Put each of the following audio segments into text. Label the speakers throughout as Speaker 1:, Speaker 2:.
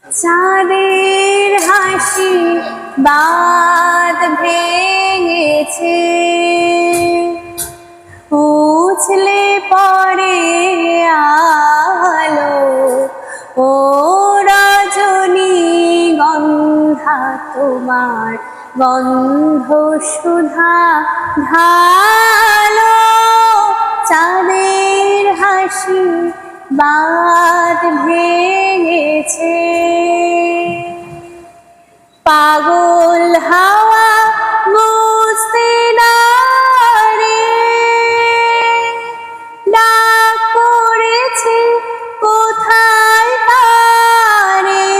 Speaker 1: চাঁদের হাসি বাঁধ ভেঙেছে, উছলে পড়ে আলো। ও রজনী গন্ধা তোমার গন্ধ সুধা ঢালো। চাঁদের হাসি বাঁধ ভেঙেছে, পাগল হাওয়া বুঝতে না রে, ডাক পড়েছে কোথায় তারে।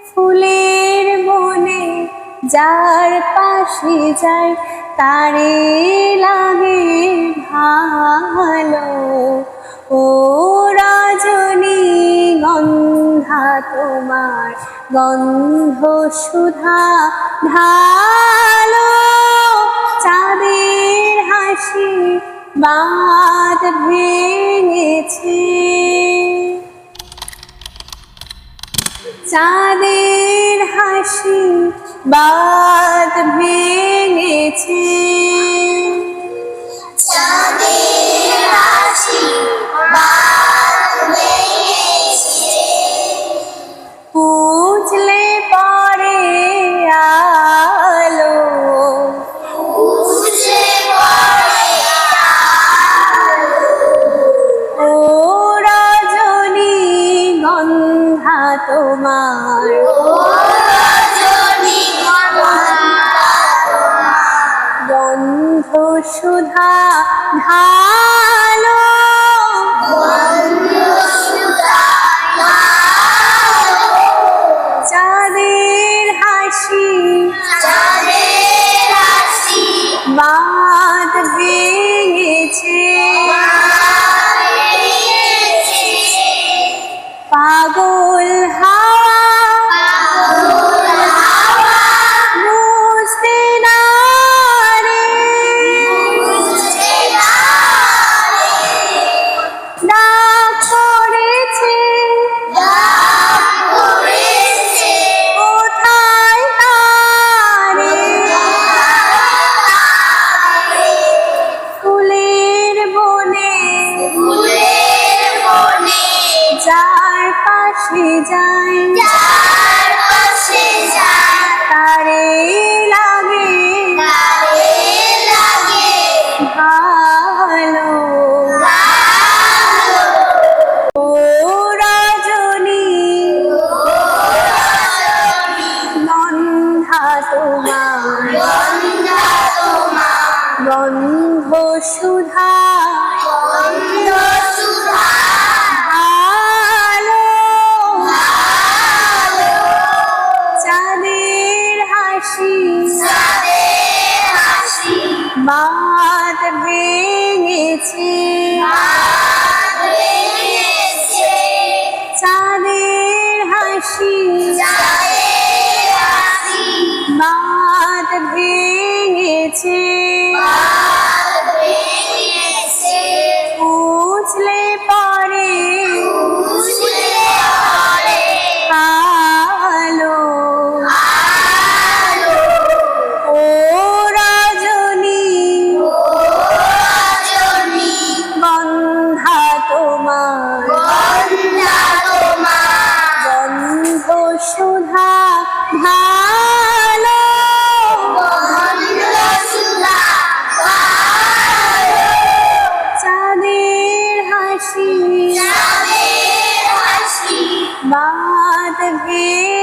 Speaker 1: ফুলের বনে যার পাশে যায় তারে লাগে ভালো। ও রজনী গন্ধা তোমার গন্ধ সুধা ঢালো। চাঁদের হাসি বাঁধ ভেঙেছে, চাঁদের হাসি বাঁধ ভেঙেছে,
Speaker 2: চাঁদের হাসি বাঁধ ভেঙেছে।
Speaker 1: উছলে পড়ে আলো,
Speaker 2: উছলে পড়ে আলো।
Speaker 1: ও রজনী গন্ধা তোমার
Speaker 2: রজনী গন্ধা তোমার
Speaker 1: গন্ধ সুধা ঢালো।
Speaker 2: গন্ধ সুধা ঢালো।
Speaker 1: চাঁদের হাসি
Speaker 2: চাঁদের হাসি
Speaker 1: বাঁধ ভেঙেছে,
Speaker 2: বাঁধ ভেঙেছে।
Speaker 1: পাগল হাওয়া
Speaker 2: পাগল হাওয়া
Speaker 1: বুঝতে না রে,
Speaker 2: বুঝতে না রে,
Speaker 1: ডাক পড়েছে
Speaker 2: ডাক পড়েছে
Speaker 1: কোথায় তারে। ফুলের বনে
Speaker 2: ফুলের বনে
Speaker 1: যার পাশে যায়
Speaker 2: যার পাশে যায়
Speaker 1: তারে লাগে
Speaker 2: তারে লাগে
Speaker 1: ভালো।
Speaker 2: ভালো।
Speaker 1: ও রজনী গন্ধা তোমার
Speaker 2: গন্ধা তোমার
Speaker 1: গন্ধ সুধা
Speaker 2: গন্ধ সুধা
Speaker 1: ভালো।
Speaker 2: ভালো।
Speaker 1: চাঁদের হাসি
Speaker 2: চাঁদের হাসি
Speaker 1: বাঁধ ভেঙেছে,
Speaker 2: বাঁধ ভেঙেছে।
Speaker 1: চাঁদের হাসি
Speaker 2: চাঁদের হাসি
Speaker 1: বাঁধ ভেঙেছে,
Speaker 2: বাঁধ ভেঙেছে।
Speaker 1: উছলে পড়ে
Speaker 2: উছলে পড়ে
Speaker 1: আলো।
Speaker 2: আলো।
Speaker 1: ও রজনী
Speaker 2: রজনী
Speaker 1: গন্ধা তোমার
Speaker 2: গন্ধা তোমার
Speaker 1: গন্ধ সুধা ভালো।
Speaker 2: গন্ধ সুধা ভালো।
Speaker 1: চাঁদের হাসি
Speaker 2: চাঁদের হাসি
Speaker 1: বাঁধ ভেঙেছে,